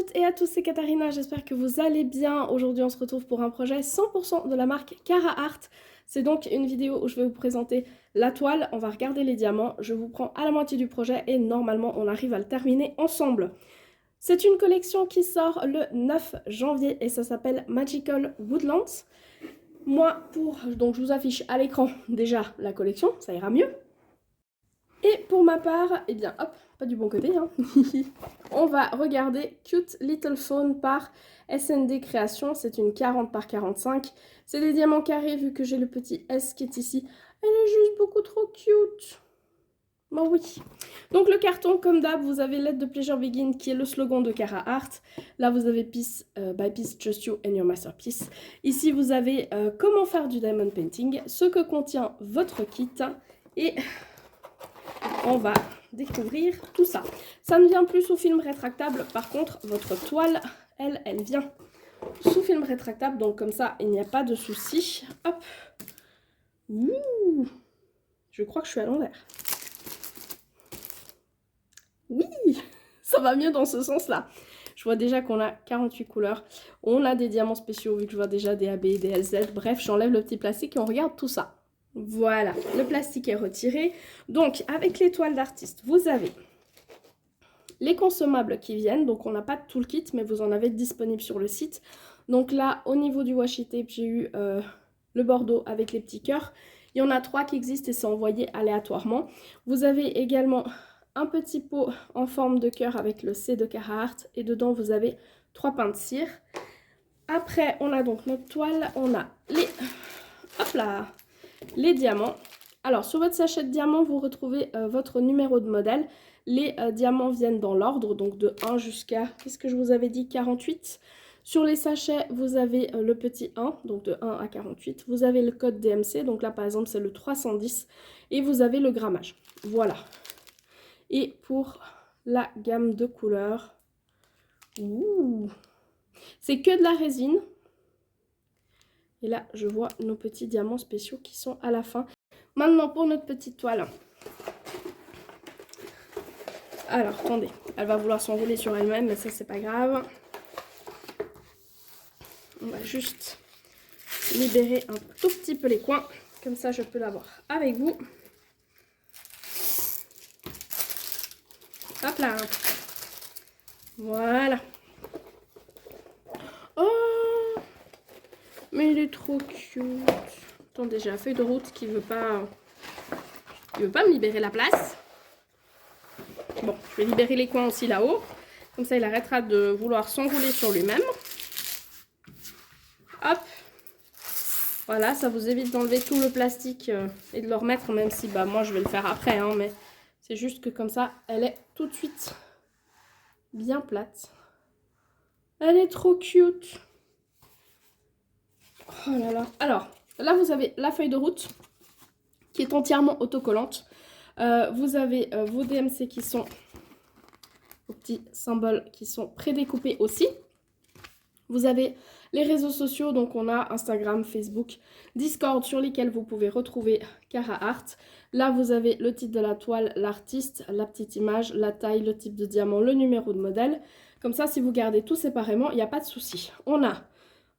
toutes et à tous, c'est Katharina, j'espère que vous allez bien. Aujourd'hui on se retrouve pour un projet 100% de la marque Cara Art. C'est donc une vidéo où je vais vous présenter la toile, on va regarder les diamants, je vous prends à la moitié du projet et normalement on arrive à le terminer ensemble. C'est une collection qui sort le 9 janvier et ça s'appelle Magical Woodlands. Donc je vous affiche à l'écran déjà la collection, ça ira mieux. Et pour ma part, eh bien hop, pas du bon côté, hein. On va regarder Cute Little Phone par S&D Création. C'est une 40 par 45. C'est des diamants carrés vu que j'ai le petit S qui est ici. Elle est juste beaucoup trop cute. Bon oui. Donc le carton, comme d'hab, vous avez Let the Pleasure Begin qui est le slogan de Cara Art. Là vous avez Peace by Peace, Just You and Your Masterpiece. Ici vous avez comment faire du diamond painting, ce que contient votre kit et on va découvrir tout ça. Ça ne vient plus sous film rétractable. Par contre, votre toile, elle vient sous film rétractable. Donc comme ça, il n'y a pas de souci. Hop. Ouh. Je crois que je suis à l'envers. Oui, ça va mieux dans ce sens-là. Je vois déjà qu'on a 48 couleurs. On a des diamants spéciaux, vu que je vois déjà des AB, des LZ. Bref, j'enlève le petit plastique et on regarde tout ça. Voilà, le plastique est retiré. Donc, avec les toiles d'artiste, vous avez les consommables qui viennent. Donc, on n'a pas tout le kit, mais vous en avez disponible sur le site. Donc là, au niveau du washi tape, j'ai eu le bordeaux avec les petits cœurs. Il y en a 3 qui existent et c'est envoyé aléatoirement. Vous avez également un petit pot en forme de cœur avec le C de Cara Art. Et dedans, vous avez 3 pains de cire. Après, on a donc notre toile. On a les... Hop là! Les diamants. Alors, sur votre sachet de diamants, vous retrouvez votre numéro de modèle. Les diamants viennent dans l'ordre, donc de 1 jusqu'à, qu'est-ce que je vous avais dit, 48. Sur les sachets, vous avez le petit 1, donc de 1 à 48. Vous avez le code DMC, donc là, par exemple, c'est le 310. Et vous avez le grammage. Voilà. Et pour la gamme de couleurs, c'est que de la résine. Et là, je vois nos petits diamants spéciaux qui sont à la fin. Maintenant, pour notre petite toile. Alors, attendez. Elle va vouloir s'enrouler sur elle-même, mais ça, c'est pas grave. On va juste libérer un tout petit peu les coins. Comme ça, je peux l'avoir avec vous. Hop là. Voilà. Oh! Mais il est trop cute. Attendez, j'ai la feuille de route qui veut pas me libérer la place. Bon, je vais libérer les coins aussi là-haut. Comme ça, il arrêtera de vouloir s'enrouler sur lui-même. Hop. Voilà, ça vous évite d'enlever tout le plastique et de le remettre, même si bah, moi, je vais le faire après. Hein, mais c'est juste que comme ça, elle est tout de suite bien plate. Elle est trop cute. Oh là là. Alors, là, vous avez la feuille de route qui est entièrement autocollante. Vous avez vos DMC qui sont, vos petits symboles qui sont prédécoupés aussi. Vous avez les réseaux sociaux, donc on a Instagram, Facebook, Discord sur lesquels vous pouvez retrouver Cara Art. Là, vous avez le titre de la toile, l'artiste, la petite image, la taille, le type de diamant, le numéro de modèle. Comme ça, si vous gardez tout séparément, il n'y a pas de souci. On a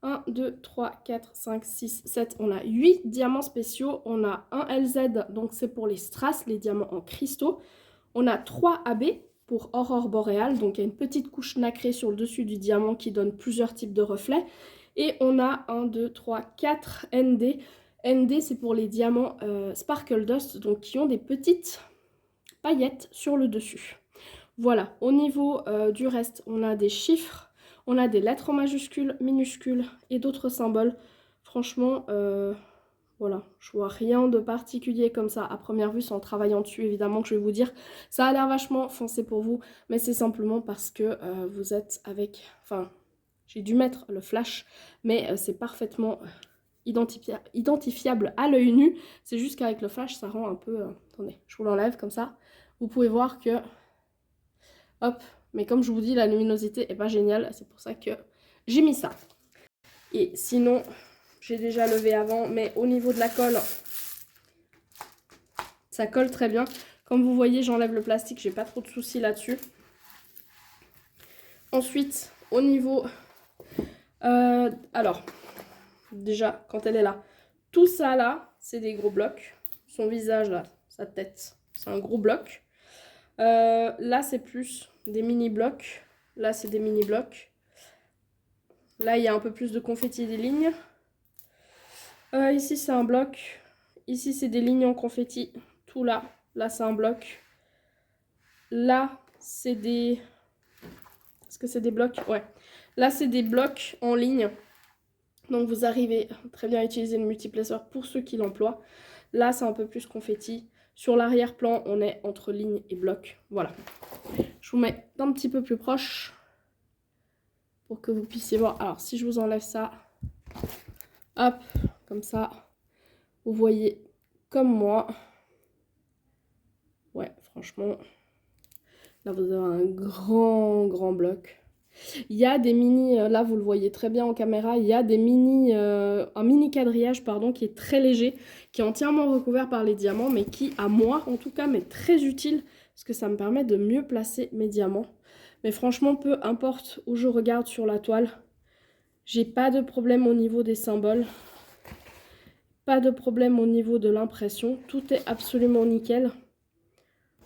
1, 2, 3, 4, 5, 6, 7, on a 8 diamants spéciaux. On a un LZ, donc c'est pour les strass, les diamants en cristaux. On a 3 AB pour aurore boréale, donc il y a une petite couche nacrée sur le dessus du diamant qui donne plusieurs types de reflets. Et on a 1, 2, 3, 4 ND. ND, c'est pour les diamants Sparkle Dust, donc qui ont des petites paillettes sur le dessus. Voilà, au niveau du reste, on a des chiffres. On a des lettres en majuscules, minuscules et d'autres symboles. Franchement, voilà, je vois rien de particulier comme ça à première vue, sans travaillant dessus évidemment que je vais vous dire. Ça a l'air vachement foncé pour vous, mais c'est simplement parce que vous êtes avec... Enfin, j'ai dû mettre le flash, mais c'est parfaitement identifiable à l'œil nu. C'est juste qu'avec le flash, ça rend un peu... attendez, je vous l'enlève comme ça. Vous pouvez voir que... Hop, mais comme je vous dis, la luminosité est pas géniale, c'est pour ça que j'ai mis ça. Et sinon, j'ai déjà levé avant, mais au niveau de la colle, ça colle très bien. Comme vous voyez, j'enlève le plastique, j'ai pas trop de soucis là-dessus. Ensuite, au niveau... alors, déjà, quand elle est là, tout ça là, c'est des gros blocs. Son visage là, sa tête, c'est un gros bloc. Là, c'est plus des mini-blocs. Là, c'est des mini-blocs. Là, il y a un peu plus de confetti et des lignes. Ici, c'est un bloc. Ici, c'est des lignes en confetti. Tout là. Là, c'est un bloc. Là, c'est des... Est-ce que c'est des blocs? Ouais. Là, c'est des blocs en ligne. Donc, vous arrivez très bien à utiliser le multiplaceur pour ceux qui l'emploient. Là, c'est un peu plus confetti. Sur l'arrière-plan, on est entre lignes et blocs. Voilà. Je vous mets d'un petit peu plus proche pour que vous puissiez voir. Alors, si je vous enlève ça, hop, comme ça, vous voyez comme moi. Ouais, franchement, là, vous avez un grand bloc. Il y a des mini, là, vous le voyez très bien en caméra, il y a des mini, un mini quadrillage, pardon, qui est très léger, qui est entièrement recouvert par les diamants, mais qui, à moi, en tout cas, m'est très utile, parce que ça me permet de mieux placer mes diamants. Mais franchement, peu importe où je regarde sur la toile, j'ai pas de problème au niveau des symboles. Pas de problème au niveau de l'impression. Tout est absolument nickel.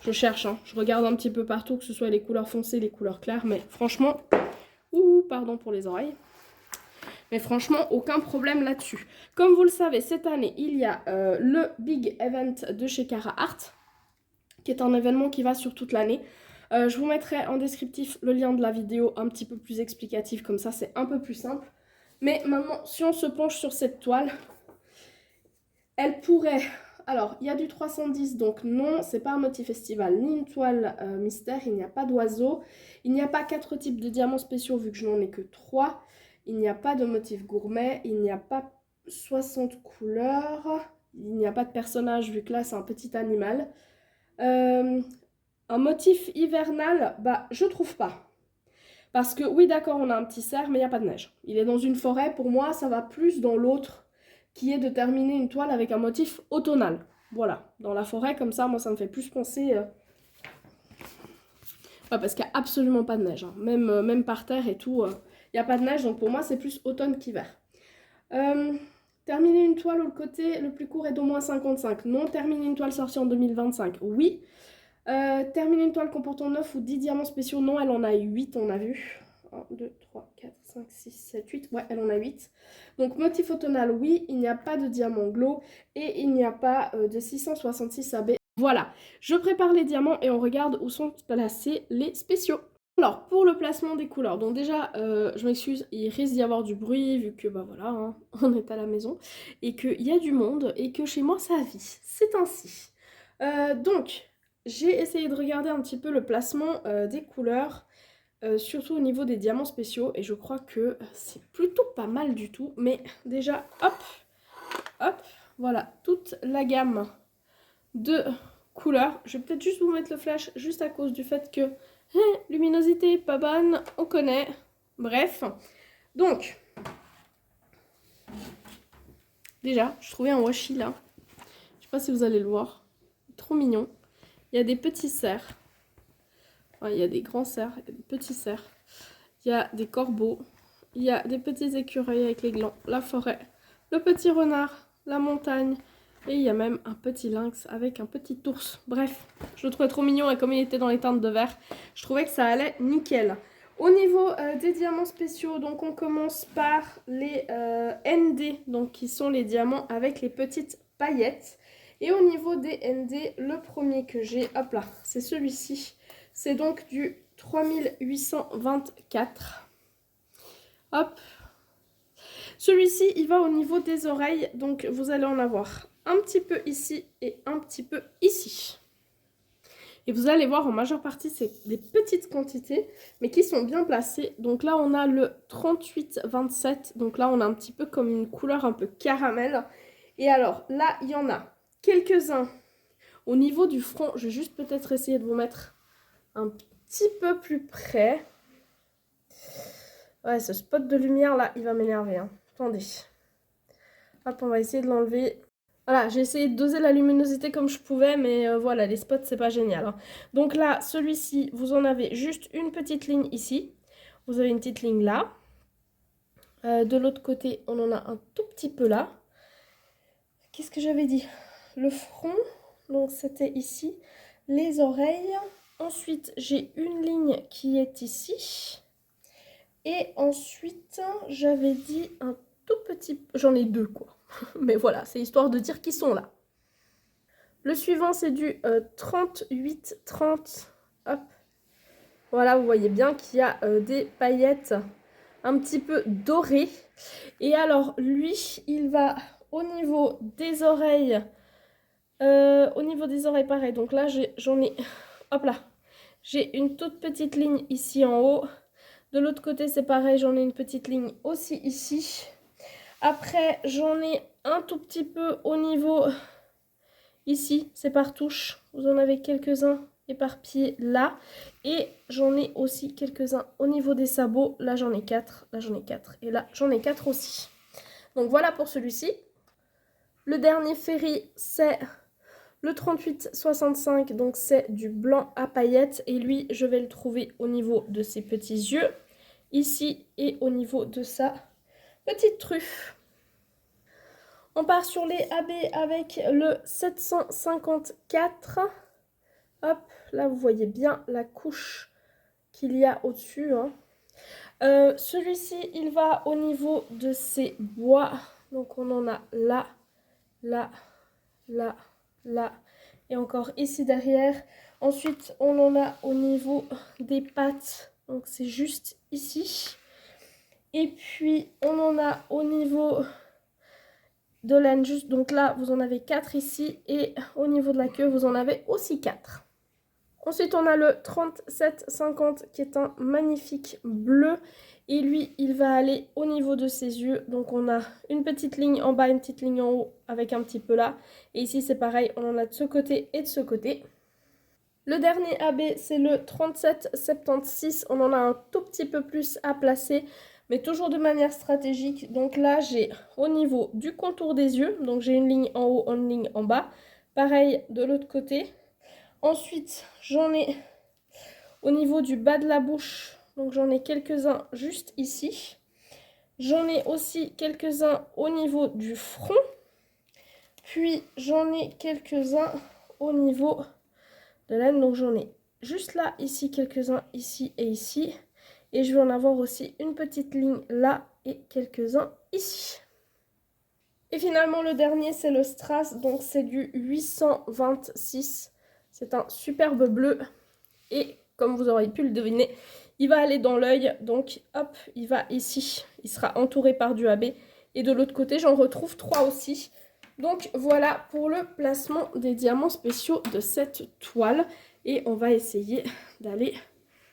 Je cherche, hein. Je regarde un petit peu partout, que ce soit les couleurs foncées, les couleurs claires. Mais franchement, pardon pour les oreilles. Mais franchement, aucun problème là-dessus. Comme vous le savez, cette année, il y a le Big Event de chez Cara Art, qui est un événement qui va sur toute l'année. Je vous mettrai en descriptif le lien de la vidéo un petit peu plus explicatif, comme ça c'est un peu plus simple. Mais maintenant, si on se penche sur cette toile, elle pourrait... Alors, il y a du 310, donc non, c'est pas un motif estival, ni une toile mystère, il n'y a pas d'oiseau. Il n'y a pas 4 types de diamants spéciaux, vu que je n'en ai que 3. Il n'y a pas de motif gourmet, il n'y a pas 60 couleurs. Il n'y a pas de personnage, vu que là, c'est un petit animal. Un motif hivernal, bah, je trouve pas. Parce que, oui, d'accord, on a un petit cerf, mais il n'y a pas de neige. Il est dans une forêt, pour moi, ça va plus dans l'autre, qui est de terminer une toile avec un motif automnal. Voilà, dans la forêt, comme ça, moi, ça me fait plus penser... Ouais, parce qu'il n'y a absolument pas de neige, hein. Même par terre et tout, il n'y a pas de neige, donc pour moi, c'est plus automne qu'hiver. Terminer une toile, le côté le plus court est d'au moins 55. Non, terminer une toile sortie en 2025, oui. Terminer une toile comportant 9 ou 10 diamants spéciaux, non, elle en a 8, on a vu. 1, 2, 3, 4, 5, 6, 7, 8. Ouais, elle en a 8. Donc, motif automnal, oui, il n'y a pas de diamant glow et il n'y a pas de 666 AB. Voilà, je prépare les diamants et on regarde où sont placés les spéciaux. Alors, pour le placement des couleurs, donc déjà, je m'excuse, il risque d'y avoir du bruit vu que, bah voilà, hein, on est à la maison et qu'il y a du monde et que chez moi, ça vit. C'est ainsi. Donc... J'ai essayé de regarder un petit peu le placement des couleurs, surtout au niveau des diamants spéciaux, et je crois que c'est plutôt pas mal du tout. Mais déjà, hop, voilà, toute la gamme de couleurs. Je vais peut-être juste vous mettre le flash, juste à cause du fait que luminosité pas bonne, on connaît. Bref, donc, déjà, je trouvais un washi là. Je sais pas si vous allez le voir, trop mignon. Il y a des petits cerfs. Ouais, il y a des grands cerfs, il y a des petits cerfs. Il y a des corbeaux. Il y a des petits écureuils avec les glands. La forêt. Le petit renard. La montagne. Et il y a même un petit lynx avec un petit ours. Bref, je le trouvais trop mignon et comme il était dans les teintes de vert, je trouvais que ça allait nickel. Au niveau des diamants spéciaux, donc on commence par les ND, donc qui sont les diamants avec les petites paillettes. Et au niveau des ND, le premier que j'ai, hop là, c'est celui-ci. C'est donc du 3824. Hop. Celui-ci, il va au niveau des oreilles. Donc, vous allez en avoir un petit peu ici et un petit peu ici. Et vous allez voir, en majeure partie, c'est des petites quantités, mais qui sont bien placées. Donc là, on a le 3827. Donc là, on a un petit peu comme une couleur un peu caramel. Et alors, là, il y en a quelques-uns au niveau du front. Je vais juste peut-être essayer de vous mettre un petit peu plus près. Ouais, ce spot de lumière là, il va m'énerver, hein. Attendez. Hop, on va essayer de l'enlever. Voilà, j'ai essayé de doser la luminosité comme je pouvais, mais voilà, les spots, c'est pas génial, hein. Donc là, celui-ci, vous en avez juste une petite ligne ici. vous avez une petite ligne là. De l'autre côté, on en a un tout petit peu là. Qu'est-ce que j'avais dit? Le front, donc c'était ici. Les oreilles. Ensuite, j'ai une ligne qui est ici. Et ensuite, j'avais dit un tout petit... J'en ai deux, quoi. Mais voilà, c'est histoire de dire qu'ils sont là. Le suivant, c'est du 38-30. Hop. Voilà, vous voyez bien qu'il y a des paillettes un petit peu dorées. Et alors, lui, il va au niveau des oreilles. Au niveau des oreilles, pareil. Donc là, j'en ai... Hop là. J'ai une toute petite ligne ici en haut. De l'autre côté, c'est pareil. J'en ai une petite ligne aussi ici. Après, j'en ai un tout petit peu au niveau... Ici, c'est par touche. Vous en avez quelques-uns éparpillés là. Et j'en ai aussi quelques-uns au niveau des sabots. Là, j'en ai 4. Là, j'en ai 4. Et là, j'en ai 4 aussi. Donc, voilà pour celui-ci. Le dernier ferry, c'est le 38-65. Donc, c'est du blanc à paillettes. Et lui, je vais le trouver au niveau de ses petits yeux. Ici et au niveau de sa petite truffe. On part sur les AB avec le 754. Hop, là vous voyez bien la couche qu'il y a au-dessus. Hein. Celui-ci, il va au niveau de ses bois. Donc on en a là, là, là, là. Et encore ici derrière. Ensuite, on en a au niveau des pattes. Donc c'est juste ici. Et puis, on en a au niveau... de laine juste, donc là vous en avez 4 ici et au niveau de la queue vous en avez aussi 4. Ensuite on a le 37-50 qui est un magnifique bleu et lui il va aller au niveau de ses yeux, donc on a une petite ligne en bas, une petite ligne en haut avec un petit peu là et ici c'est pareil, on en a de ce côté et de ce côté. Le dernier AB c'est le 37-76, on en a un tout petit peu plus à placer mais toujours de manière stratégique. Donc là, j'ai au niveau du contour des yeux, donc j'ai une ligne en haut, une ligne en bas. Pareil de l'autre côté. Ensuite, j'en ai au niveau du bas de la bouche, donc j'en ai quelques-uns juste ici. J'en ai aussi quelques-uns au niveau du front. Puis, j'en ai quelques-uns au niveau de la laine, donc j'en ai juste là, ici, quelques-uns ici et ici. Et je vais en avoir aussi une petite ligne là et quelques-uns ici. Et finalement, le dernier, c'est le strass. Donc, c'est du 826. C'est un superbe bleu. Et comme vous aurez pu le deviner, il va aller dans l'œil. Donc, hop, il va ici. Il sera entouré par du AB. Et de l'autre côté, j'en retrouve 3 aussi. Donc, voilà pour le placement des diamants spéciaux de cette toile. Et on va essayer d'aller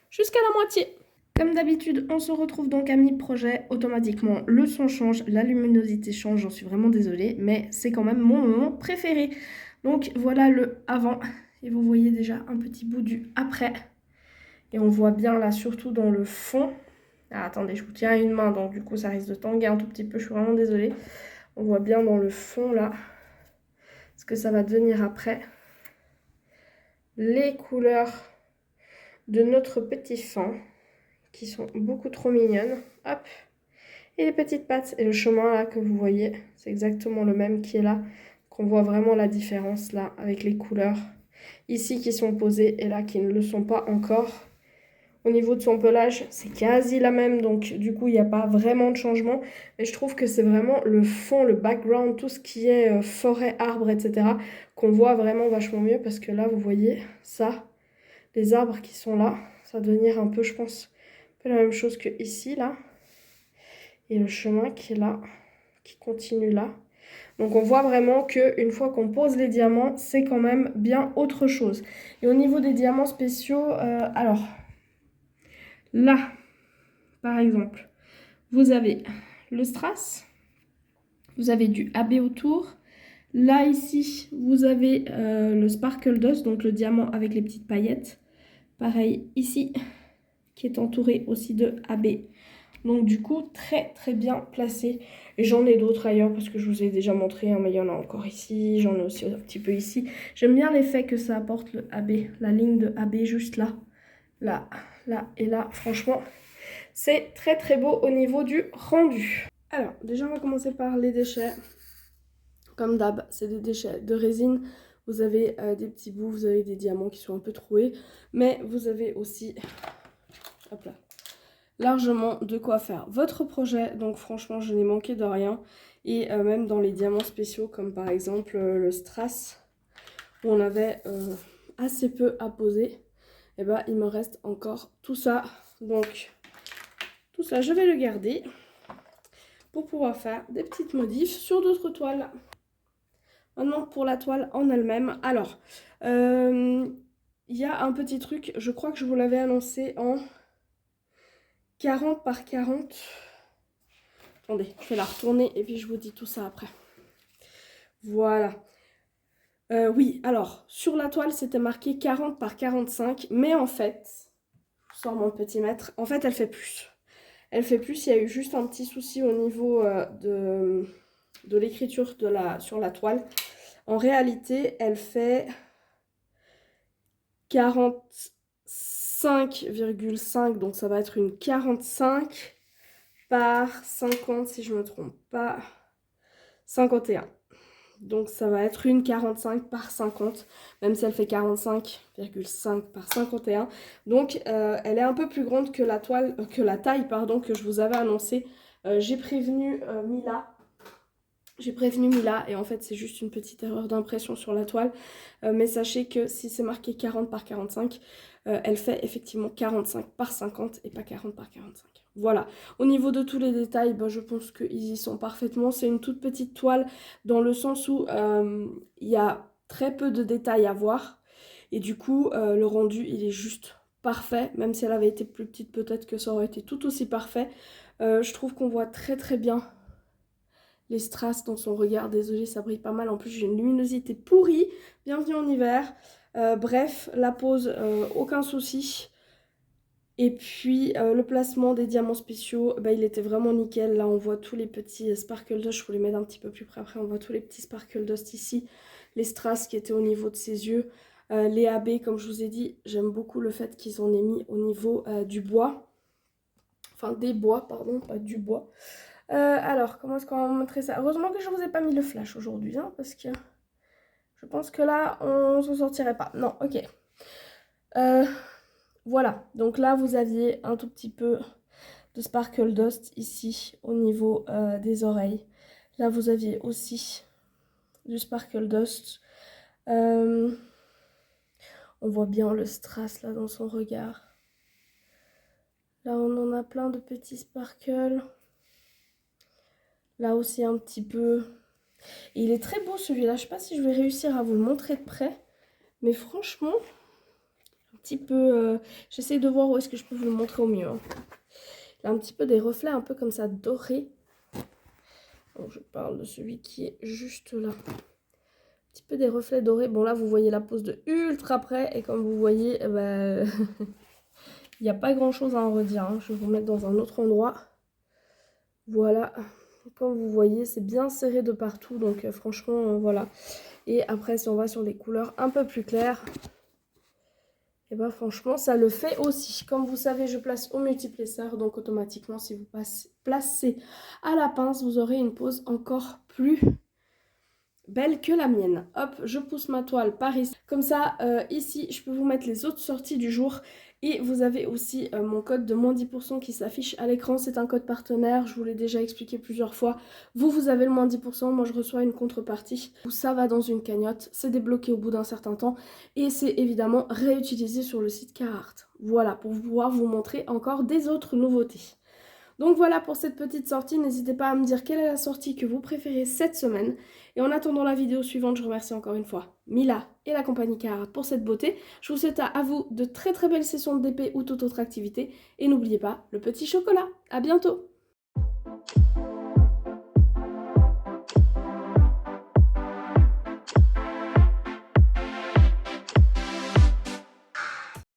jusqu'à la moitié. Comme d'habitude, on se retrouve donc à mi-projet. Automatiquement, le son change, la luminosité change. J'en suis vraiment désolée, mais c'est quand même mon moment préféré. Donc voilà le avant. Et vous voyez déjà un petit bout du après. Et on voit bien là, surtout dans le fond. Ah, attendez, je vous tiens à une main, donc du coup ça risque de tanguer un tout petit peu. Je suis vraiment désolée. On voit bien dans le fond là ce que ça va devenir après. Les couleurs de notre petit fin, qui sont beaucoup trop mignonnes. Hop. Et les petites pattes et le chemin là que vous voyez, c'est exactement le même qui est là. Qu'on voit vraiment la différence là avec les couleurs. Ici qui sont posées et là qui ne le sont pas encore. Au niveau de son pelage, c'est quasi la même. Donc du coup, il n'y a pas vraiment de changement. Mais je trouve que c'est vraiment le fond, le background, tout ce qui est forêt, arbres, etc. qu'on voit vraiment vachement mieux. Parce que là, vous voyez ça, les arbres qui sont là. Ça va devenir un peu, je pense, un peu la même chose que ici là. Et le chemin qui est là, qui continue là. Donc on voit vraiment qu'une fois qu'on pose les diamants, c'est quand même bien autre chose. Et au niveau des diamants spéciaux, alors là, par exemple, vous avez le strass, vous avez du AB autour. Là, ici, vous avez le sparkle dust, donc le diamant avec les petites paillettes. Pareil ici, qui est entouré aussi de AB. Donc du coup, très très bien placé. Et j'en ai d'autres ailleurs parce que je vous ai déjà montré, hein, mais il y en a encore ici. J'en ai aussi un petit peu ici. J'aime bien l'effet que ça apporte le AB, la ligne de AB juste là. Là, là et là. Franchement, C'est très très beau au niveau du rendu. Alors, déjà on va commencer par les déchets. Comme d'hab, c'est des déchets de résine. Vous avez des petits bouts, vous avez des diamants qui sont un peu troués. Mais vous avez aussi, hop là, largement de quoi faire votre projet. Donc franchement, je n'ai manqué de rien. Et même dans les diamants spéciaux, comme par exemple le strass, où on avait assez peu à poser, et ben il me reste encore tout ça. Donc tout ça, je vais le garder pour pouvoir faire des petites modifs sur d'autres toiles. Maintenant, pour la toile en elle-même. Alors, il y a un petit truc, je crois que je vous l'avais annoncé en 40 par 40. Attendez, je vais la retourner et puis je vous dis tout ça après. Voilà. Oui, alors, sur la toile, c'était marqué 40 par 45, mais en fait, je sors mon petit mètre, en fait, elle fait plus. Elle fait plus, il y a eu juste un petit souci au niveau de l'écriture sur la toile. En réalité, elle fait 45,5, donc ça va être une 45 par 50, si je ne me trompe pas, 51. Donc ça va être une 45 par 50, même si elle fait 45,5 par 51. Donc elle est un peu plus grande que la toile, que la taille pardon, que je vous avais annoncé. J'ai prévenu Mila. J'ai prévenu Mila et en fait c'est juste une petite erreur d'impression sur la toile. Mais sachez que si c'est marqué 40 par 45, elle fait effectivement 45 par 50 et pas 40 par 45. Voilà. Au niveau de tous les détails, ben, je pense qu'ils y sont parfaitement. C'est une toute petite toile dans le sens où il y a très peu de détails à voir. Et du coup, le rendu, il est juste parfait. Même si elle avait été plus petite, peut-être que ça aurait été tout aussi parfait. Je trouve qu'on voit très très bien les strass dans son regard. Désolée, ça brille pas mal. En plus, j'ai une luminosité pourrie. Bienvenue en hiver. Bref, la pose, aucun souci. Et puis, le placement des diamants spéciaux, bah, il était vraiment nickel. Là, on voit tous les petits sparkle dust. Je vous les mets un petit peu plus près après. On voit tous les petits sparkle dust ici. Les strass qui étaient au niveau de ses yeux. Les AB, comme je vous ai dit, j'aime beaucoup le fait qu'ils en aient mis au niveau du bois. Enfin, des bois, pardon, pas du bois. Alors, comment est-ce qu'on va montrer ça? Heureusement que je ne vous ai pas mis le flash aujourd'hui, hein, parce que je pense que là, on s'en sortirait pas. Non, ok. Voilà, donc là, vous aviez un tout petit peu de sparkle dust ici, au niveau des oreilles. Là, vous aviez aussi du sparkle dust. On voit bien le strass, là, dans son regard. Là, on en a plein de petits sparkles. Là aussi, un petit peu. Et il est très beau celui-là. Je ne sais pas si je vais réussir à vous le montrer de près. Mais franchement, un petit peu... j'essaie de voir où est-ce que je peux vous le montrer au mieux. Hein. Il a un petit peu des reflets un peu comme ça dorés. Donc, je parle de celui qui est juste là. Un petit peu des reflets dorés. Bon là, vous voyez la pose de ultra près. Et comme vous voyez, il n'y a pas grand-chose à en redire. Hein. Je vais vous mettre dans un autre endroit. Voilà. Comme vous voyez, c'est bien serré de partout. Donc franchement, voilà. Et après, si on va sur les couleurs un peu plus claires, et bah franchement, ça le fait aussi. Comme vous savez, je place au multiplesseur. Donc automatiquement, si vous placez à la pince, vous aurez une pose encore plus belle que la mienne. Hop, je pousse ma toile par ici. Comme ça, ici, je peux vous mettre les autres sorties du jour. Et vous avez aussi mon code de moins 10% qui s'affiche à l'écran. C'est un code partenaire, je vous l'ai déjà expliqué plusieurs fois. Vous avez le moins 10%, moi je reçois une contrepartie. Ça va dans une cagnotte, c'est débloqué au bout d'un certain temps. Et c'est évidemment réutilisé sur le site Carhartt. Voilà, pour pouvoir vous montrer encore des autres nouveautés. Donc voilà pour cette petite sortie, n'hésitez pas à me dire quelle est la sortie que vous préférez cette semaine. Et en attendant la vidéo suivante, je remercie encore une fois Mila et la compagnie Carhartt pour cette beauté. Je vous souhaite à vous de très très belles sessions de DP ou toute autre activité. Et n'oubliez pas le petit chocolat. À bientôt!